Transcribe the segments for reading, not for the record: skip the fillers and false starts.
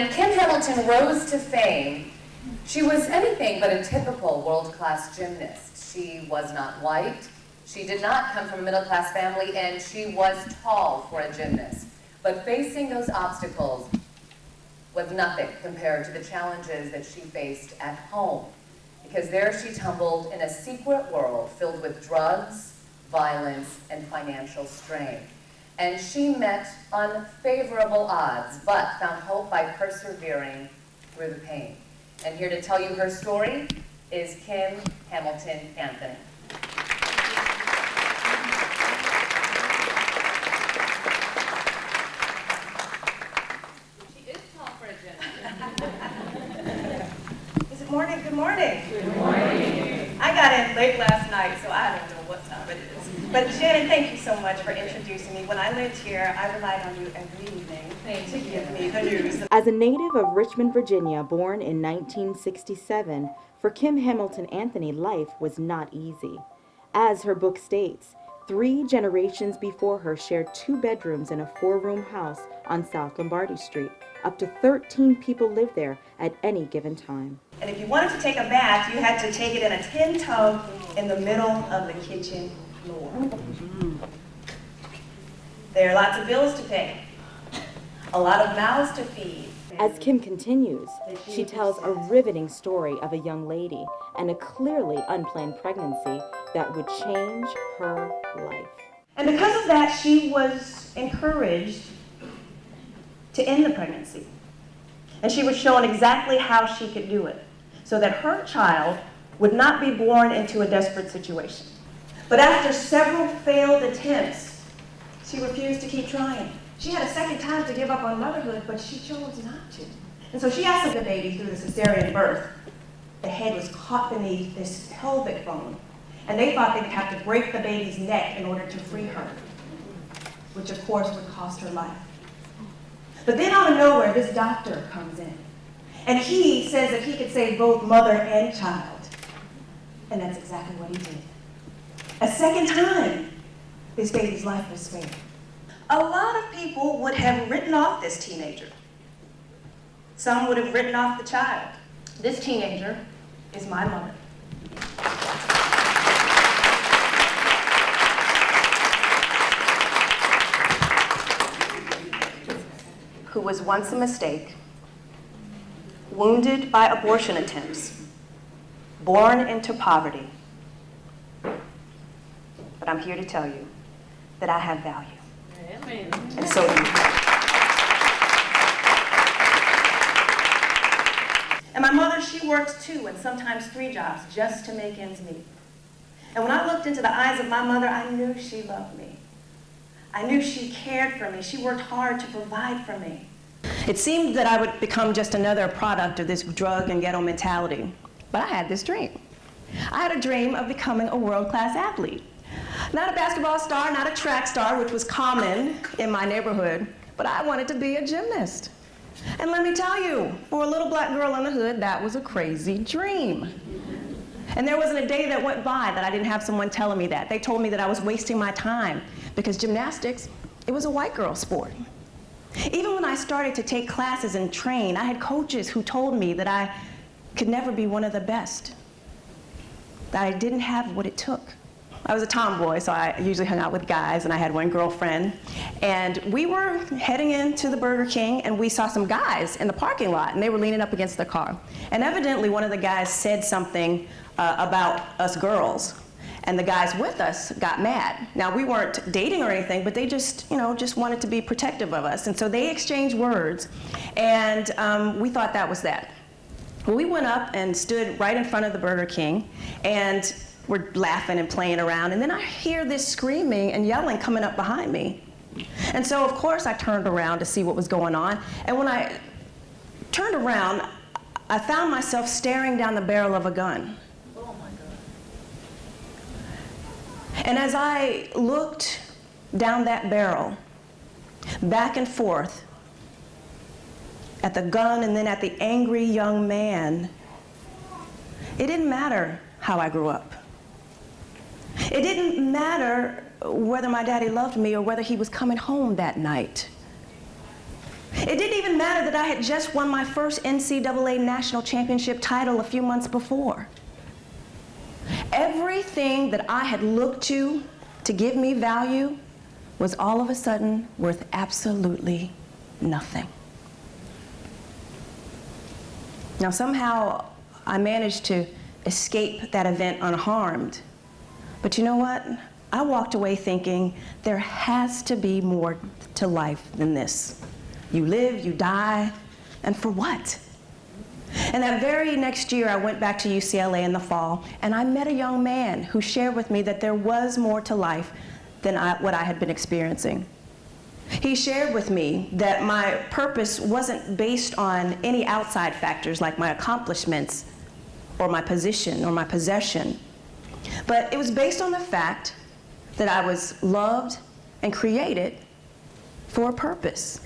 When Kim Hamilton rose to fame, she was anything but a typical world-class gymnast. She was not white, she did not come from a middle-class family, and she was tall for a gymnast. But facing those obstacles was nothing compared to the challenges that she faced at home, because there she tumbled in a secret world filled with drugs, violence, and financial strain. And she met unfavorable odds, but found hope by persevering through the pain. And here to tell you her story is Kim Hamilton Anthony. She is tall for a gymnast. Is it morning? Good morning. Good morning. I got in late last night, so I don't know what time it is. But Shannon, thank you so much for introducing me. When I lived here, I relied on you every evening to give me the news. As a native of Richmond, Virginia, born in 1967, for Kim Hamilton Anthony, life was not easy. As her book states, 3 generations before her shared 2 bedrooms in a 4-room house on South Lombardy Street. Up to 13 people lived there at any given time. And if you wanted to take a bath, you had to take it in a tin tub in the middle of the kitchen floor. There are lots of bills to pay, a lot of mouths to feed. As Kim continues, she tells a riveting story of a young lady and a clearly unplanned pregnancy that would change her life. And because of that, she was encouraged to end the pregnancy. And she was shown exactly how she could do it, so that her child would not be born into a desperate situation. But after several failed attempts, she refused to keep trying. She had a second time to give up on motherhood, but she chose not to. And so she asked the baby through the cesarean birth. The head was caught beneath this pelvic bone, and they thought they would have to break the baby's neck in order to free her, which of course would cost her life. But then out of nowhere, this doctor comes in, and he says that he could save both mother and child. And that's exactly what he did. A second time, this baby's life was spared. A lot of people would have written off this teenager. Some would have written off the child. This teenager is my mother. Who was once a mistake, wounded by abortion attempts, born into poverty. But I'm here to tell you that I have value. Amen. And so do you. And my mother, she worked 2 and sometimes 3 jobs just to make ends meet. And when I looked into the eyes of my mother, I knew she loved me. I knew she cared for me. She worked hard to provide for me. It seemed that I would become just another product of this drug and ghetto mentality. But I had this dream. I had a dream of becoming a world-class athlete. Not a basketball star, not a track star, which was common in my neighborhood, but I wanted to be a gymnast. And let me tell you, for a little black girl in the hood, that was a crazy dream. And there wasn't a day that went by that I didn't have someone telling me that. They told me that I was wasting my time because gymnastics, it was a white girl sport. Even when I started to take classes and train, I had coaches who told me that I could never be one of the best, that I didn't have what it took. I was a tomboy, so I usually hung out with guys, and I had one girlfriend. And we were heading into the Burger King, and we saw some guys in the parking lot, and they were leaning up against the car. And evidently, one of the guys said something about us girls, and the guys with us got mad. Now, we weren't dating or anything, but they just, just wanted to be protective of us. And so they exchanged words, and we thought that was that. Well, we went up and stood right in front of the Burger King, and we're laughing and playing around, and then I hear this screaming and yelling coming up behind me. And so, of course, I turned around to see what was going on, and when I turned around, I found myself staring down the barrel of a gun. Oh, my God. And as I looked down that barrel, back and forth, at the gun and then at the angry young man, it didn't matter how I grew up. It didn't matter whether my daddy loved me or whether he was coming home that night. It didn't even matter that I had just won my first NCAA national championship title a few months before. Everything that I had looked to give me value was all of a sudden worth absolutely nothing. Now, somehow I managed to escape that event unharmed. But you know what? I walked away thinking there has to be more to life than this. You live, you die, and for what? And that very next year, I went back to UCLA in the fall, and I met a young man who shared with me that there was more to life than what I had been experiencing. He shared with me that my purpose wasn't based on any outside factors like my accomplishments or my position or my possession, but it was based on the fact that I was loved and created for a purpose.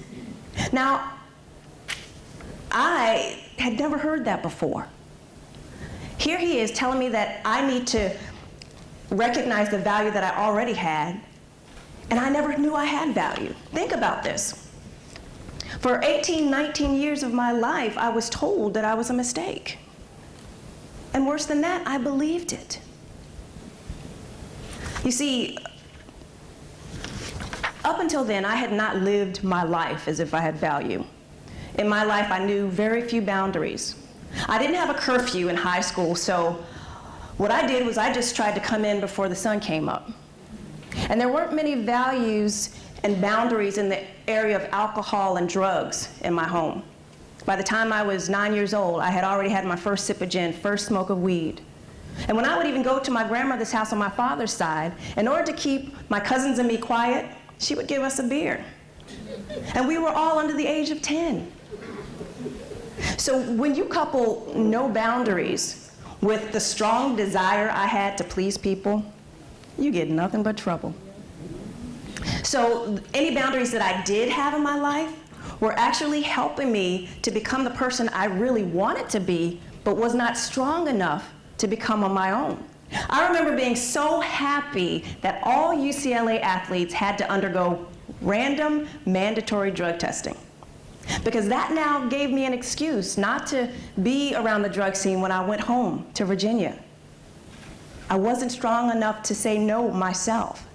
Now, I had never heard that before. Here he is telling me that I need to recognize the value that I already had, and I never knew I had value. Think about this. For 18, 19 years of my life, I was told that I was a mistake. And worse than that, I believed it. You see, up until then, I had not lived my life as if I had value. In my life, I knew very few boundaries. I didn't have a curfew in high school, so what I did was I just tried to come in before the sun came up. And there weren't many values and boundaries in the area of alcohol and drugs in my home. By the time I was 9 years old, I had already had my first sip of gin, first smoke of weed. And when I would even go to my grandmother's house on my father's side, in order to keep my cousins and me quiet, she would give us a beer. And we were all under the age of 10. So when you couple no boundaries with the strong desire I had to please people, you get nothing but trouble. So any boundaries that I did have in my life were actually helping me to become the person I really wanted to be, but was not strong enough to become on my own. I remember being so happy that all UCLA athletes had to undergo random mandatory drug testing, because that now gave me an excuse not to be around the drug scene when I went home to Virginia. I wasn't strong enough to say no myself.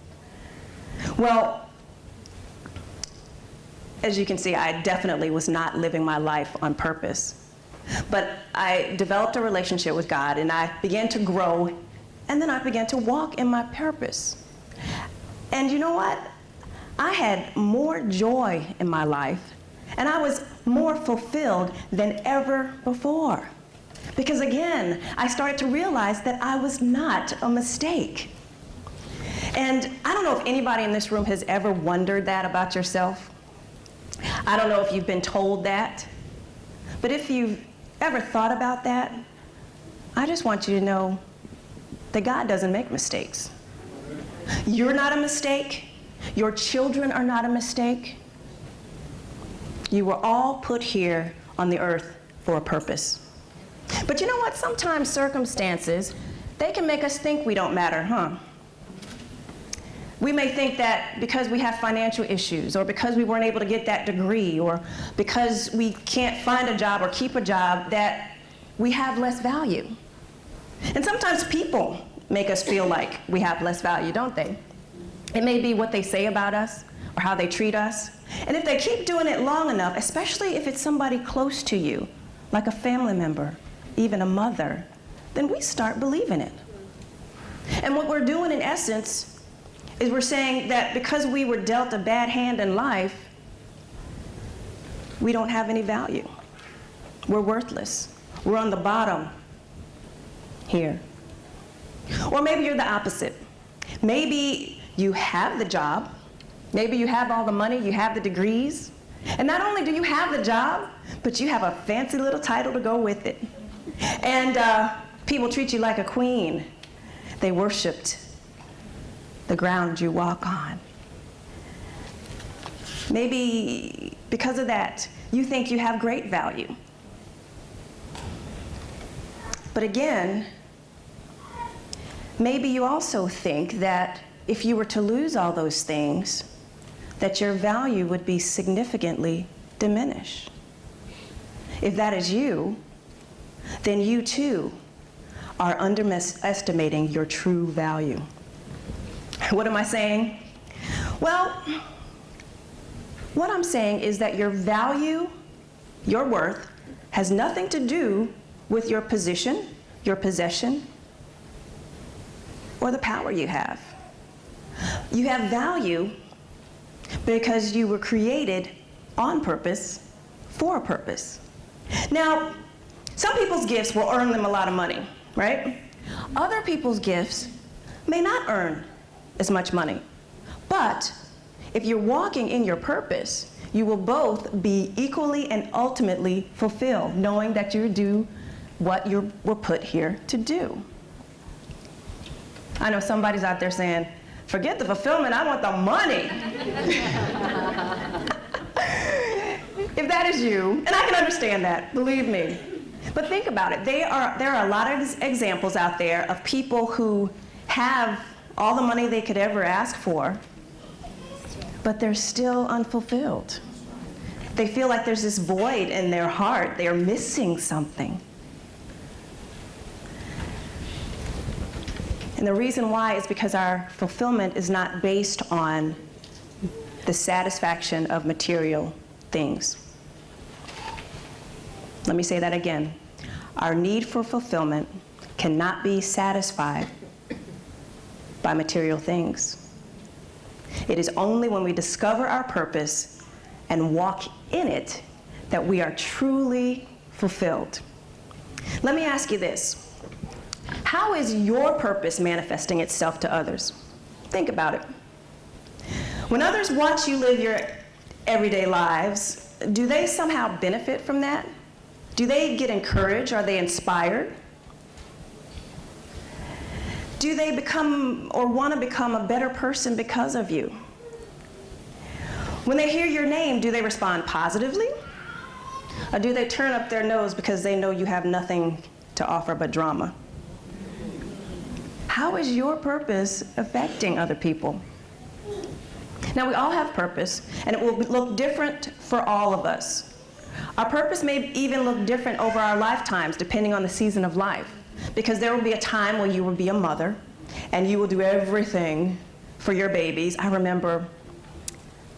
Well, as you can see, I definitely was not living my life on purpose. But I developed a relationship with God, and I began to grow, and then I began to walk in my purpose. And you know what? I had more joy in my life, and I was more fulfilled than ever before. Because again, I started to realize that I was not a mistake. And I don't know if anybody in this room has ever wondered that about yourself. I don't know if you've been told that. But if you've ever thought about that, I just want you to know that God doesn't make mistakes. You're not a mistake. Your children are not a mistake. You were all put here on the earth for a purpose. But you know what? Sometimes circumstances, they can make us think we don't matter, huh? We may think that because we have financial issues, or because we weren't able to get that degree, or because we can't find a job or keep a job, that we have less value. And sometimes people make us feel like we have less value, don't they? It may be what they say about us or how they treat us. And if they keep doing it long enough, especially if it's somebody close to you, like a family member, even a mother, then we start believing it. And what we're doing in essence is we're saying that because we were dealt a bad hand in life, we don't have any value. We're worthless. We're on the bottom here. Or maybe you're the opposite. Maybe you have the job. Maybe you have all the money, you have the degrees. And not only do you have the job, but you have a fancy little title to go with it. And people treat you like a queen. They worshiped the ground you walk on. Maybe because of that, you think you have great value. But again, maybe you also think that if you were to lose all those things, that your value would be significantly diminish. If that is you, then you too are underestimating your true value. What am I saying? Well, what I'm saying is that your value, your worth, has nothing to do with your position, your possession, or the power you have. You have value because you were created on purpose, for a purpose. Now, some people's gifts will earn them a lot of money, right? Other people's gifts may not earn as much money. But if you're walking in your purpose, you will both be equally and ultimately fulfilled, knowing that you do what you were put here to do. I know somebody's out there saying, forget the fulfillment, I want the money. If that is you, and I can understand that, believe me. But think about it. There are a lot of examples out there of people who have all the money they could ever ask for, but they're still unfulfilled. They feel like there's this void in their heart. They are missing something. And the reason why is because our fulfillment is not based on the satisfaction of material things. Let me say that again. Our need for fulfillment cannot be satisfied by material things. It is only when we discover our purpose and walk in it that we are truly fulfilled. Let me ask you this. How is your purpose manifesting itself to others? Think about it. When others watch you live your everyday lives, do they somehow benefit from that? Do they get encouraged? Are they inspired? Do they become or want to become a better person because of you? When they hear your name, do they respond positively? Or do they turn up their nose because they know you have nothing to offer but drama? How is your purpose affecting other people? Now, we all have purpose, and it will look different for all of us. Our purpose may even look different over our lifetimes, depending on the season of life. Because there will be a time when you will be a mother, and you will do everything for your babies. I remember,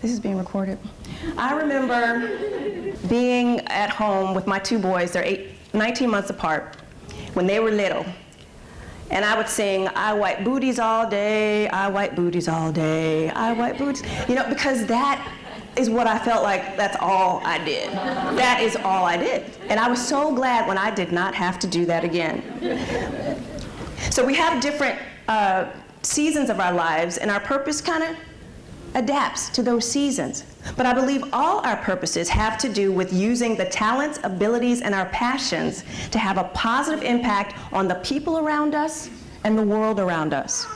this is being recorded. I remember being at home with my two boys. They're 19 months apart, when they were little. And I would sing, I wipe booties all day, I wipe booties all day, I wipe booties. You know, because that is what I felt like that's all I did. That is all I did. And I was so glad when I did not have to do that again. So we have different seasons of our lives, and our purpose kind of adapts to those seasons. But I believe all our purposes have to do with using the talents, abilities, and our passions to have a positive impact on the people around us and the world around us.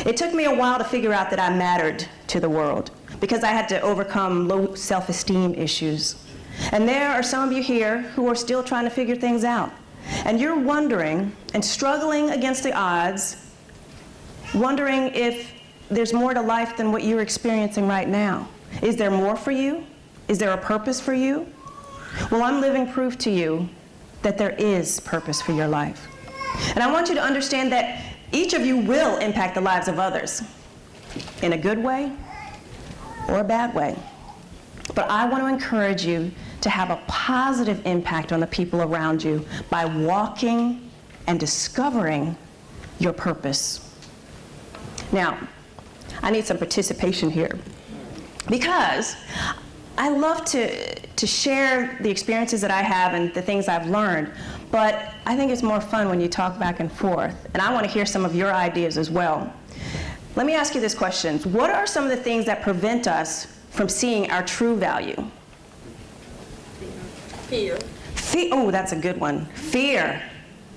It took me a while to figure out that I mattered to the world, because I had to overcome low self-esteem issues. And there are some of you here who are still trying to figure things out. And you're wondering and struggling against the odds, wondering if there's more to life than what you're experiencing right now. Is there more for you? Is there a purpose for you? Well, I'm living proof to you that there is purpose for your life. And I want you to understand that each of you will impact the lives of others in a good way or a bad way. But I want to encourage you to have a positive impact on the people around you by walking and discovering your purpose. Now, I need some participation here, because I love to share the experiences that I have and the things I've learned, but I think it's more fun when you talk back and forth, and I want to hear some of your ideas as well. Let me ask you this question. What are some of the things that prevent us from seeing our true value? Fear. Oh, that's a good one. Fear.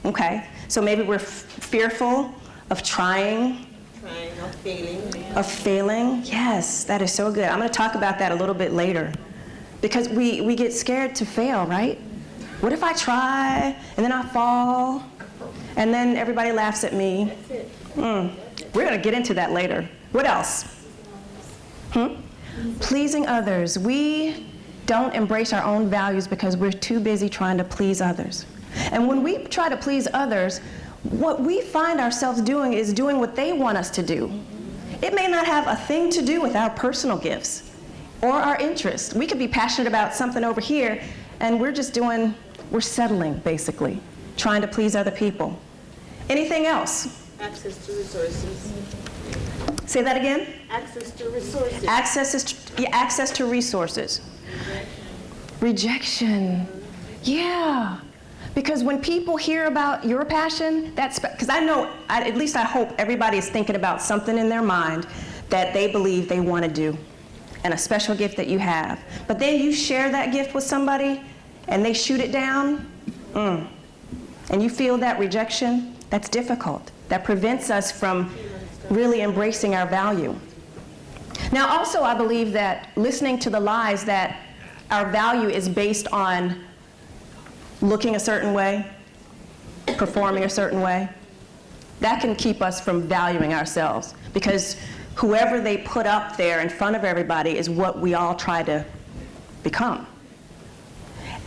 Okay. So maybe we're fearful of trying. Of failing. Of failing. Yes, that is so good. I'm going to talk about that a little bit later. Because we get scared to fail, right? What if I try, and then I fall, and then everybody laughs at me? That's it. We're going to get into that later. What else? Pleasing others. We don't embrace our own values because we're too busy trying to please others. And when we try to please others, what we find ourselves doing is doing what they want us to do. It may not have a thing to do with our personal gifts or our interests. We could be passionate about something over here, and we're settling, basically, trying to please other people. Anything else? Access to resources. Say that again? Access to resources. Access to resources. Rejection. Yeah. Because when people hear about your passion, because I know, at least I hope everybody is thinking about something in their mind that they believe they want to do, and a special gift that you have. But then you share that gift with somebody, and they shoot it down, and you feel that rejection. That's difficult. That prevents us from really embracing our value. Now, also, I believe that listening to the lies that our value is based on looking a certain way, performing a certain way, that can keep us from valuing ourselves, because whoever they put up there in front of everybody is what we all try to become.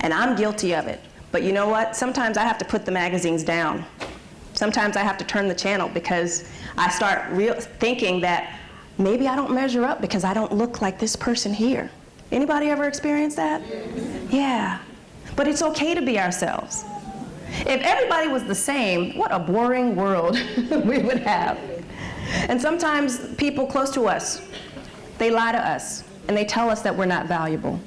And I'm guilty of it. But you know what? Sometimes I have to put the magazines down. Sometimes I have to turn the channel because I start thinking that maybe I don't measure up because I don't look like this person here. Anybody ever experienced that? Yeah. But it's okay to be ourselves. If everybody was the same, what a boring world we would have. And sometimes people close to us, they lie to us, and they tell us that we're not valuable.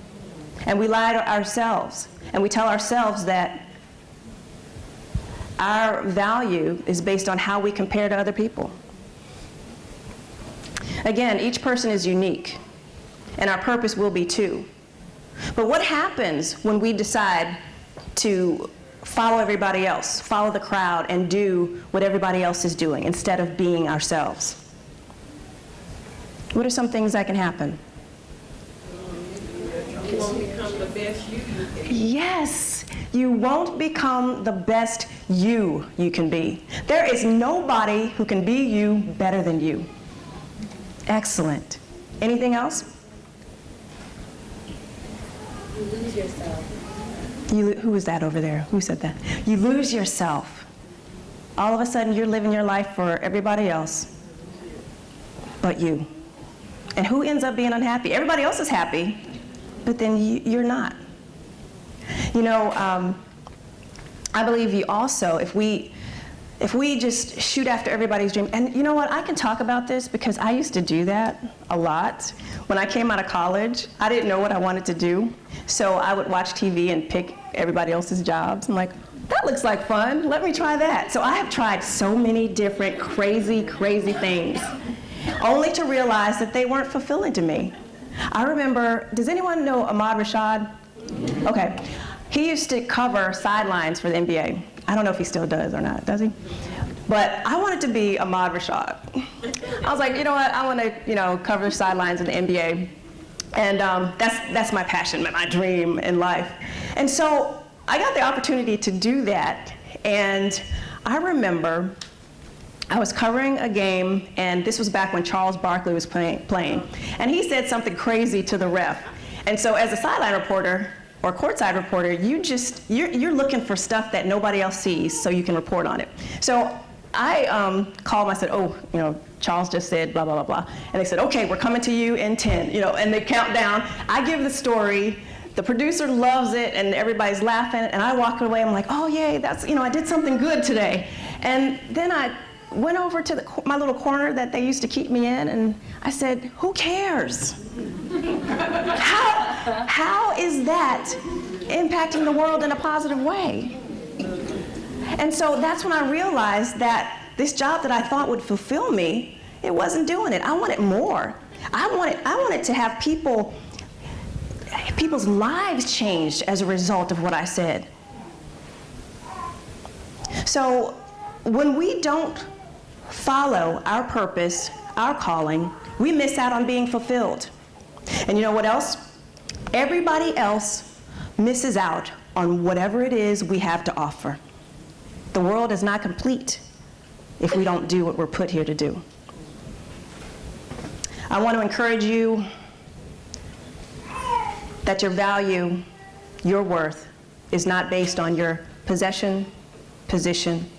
And we lie to ourselves, and we tell ourselves that our value is based on how we compare to other people. Again, each person is unique, and our purpose will be too. But what happens when we decide to follow everybody else, follow the crowd, and do what everybody else is doing instead of being ourselves? What are some things that can happen? You won't become the best you can be. Yes, you won't become the best you can be. There is nobody who can be you better than you. Excellent. Anything else? You lose yourself. Who is that over there? Who said that? You lose yourself. All of a sudden, you're living your life for everybody else but you. And who ends up being unhappy? Everybody else is happy, but then you're not. You know, I believe you also, if we just shoot after everybody's dream, and you know what, I can talk about this because I used to do that a lot. When I came out of college, I didn't know what I wanted to do, so I would watch TV and pick everybody else's jobs. I'm like, that looks like fun, let me try that. So I have tried so many different crazy things, only to realize that they weren't fulfilling to me. I remember, does anyone know Ahmad Rashad? Okay. He used to cover sidelines for the NBA. I don't know if he still does or not, does he? But I wanted to be Ahmad Rashad. I was like, you know what, I want to, cover the sidelines in the NBA. And that's my passion, my dream in life. And so I got the opportunity to do that. And I remember I was covering a game, and this was back when Charles Barkley was playing. And he said something crazy to the ref. And so as a sideline reporter, or courtside reporter, you're looking for stuff that nobody else sees so you can report on it. So I called them, I said, Charles just said blah, blah, blah, blah. And they said, okay, we're coming to you in 10, and they count down. I give the story, the producer loves it, and everybody's laughing, and I walk away, I'm like, oh yay, that's, I did something good today. And then I went over to my little corner that they used to keep me in, and I said, who cares? How is that impacting the world in a positive way? And so that's when I realized that this job that I thought would fulfill me, it wasn't doing it. I wanted more. I wanted to have people's lives changed as a result of what I said. So when we don't follow our purpose, our calling, we miss out on being fulfilled. And you know what else? Everybody else misses out on whatever it is we have to offer. The world is not complete if we don't do what we're put here to do. I want to encourage you that your value, your worth, is not based on your possession, position,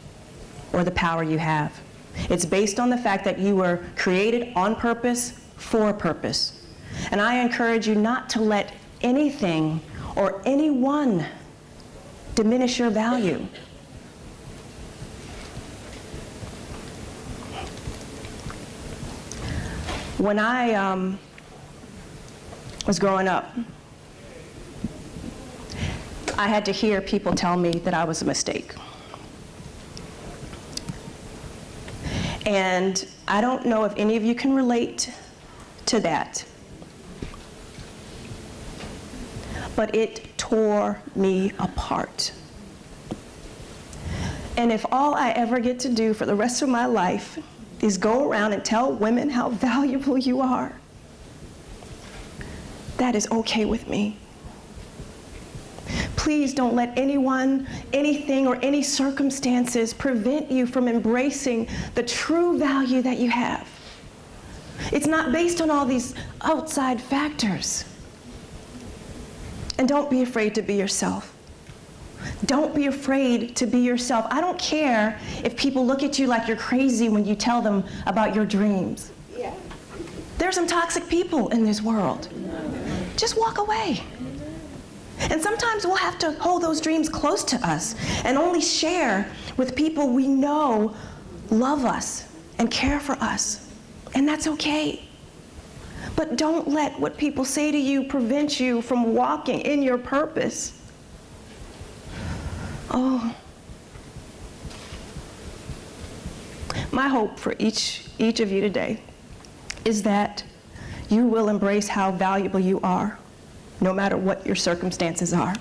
or the power you have. It's based on the fact that you were created on purpose, for a purpose. And I encourage you not to let anything or anyone diminish your value. When I was growing up, I had to hear people tell me that I was a mistake. And I don't know if any of you can relate to that, but it tore me apart. And if all I ever get to do for the rest of my life is go around and tell women how valuable you are, that is okay with me. Please don't let anyone, anything, or any circumstances prevent you from embracing the true value that you have. It's not based on all these outside factors. And don't be afraid to be yourself. Don't be afraid to be yourself. I don't care if people look at you like you're crazy when you tell them about your dreams. Yeah. There's some toxic people in this world. Just walk away. And sometimes we'll have to hold those dreams close to us and only share with people we know love us and care for us. And that's okay. But don't let what people say to you prevent you from walking in your purpose. Oh. My hope for each of you today is that you will embrace how valuable you are, no matter what your circumstances are.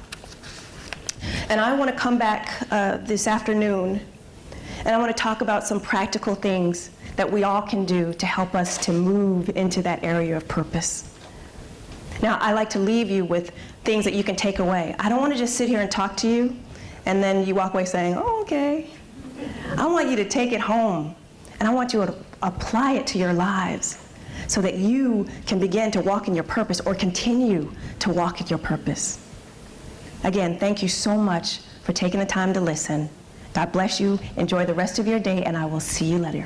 And I want to come back this afternoon, and I want to talk about some practical things that we all can do to help us to move into that area of purpose. Now, I like to leave you with things that you can take away. I don't want to just sit here and talk to you, and then you walk away saying, oh, okay. I want you to take it home, and I want you to apply it to your lives, so that you can begin to walk in your purpose or continue to walk in your purpose. Again, thank you so much for taking the time to listen. God bless you. Enjoy the rest of your day, and I will see you later.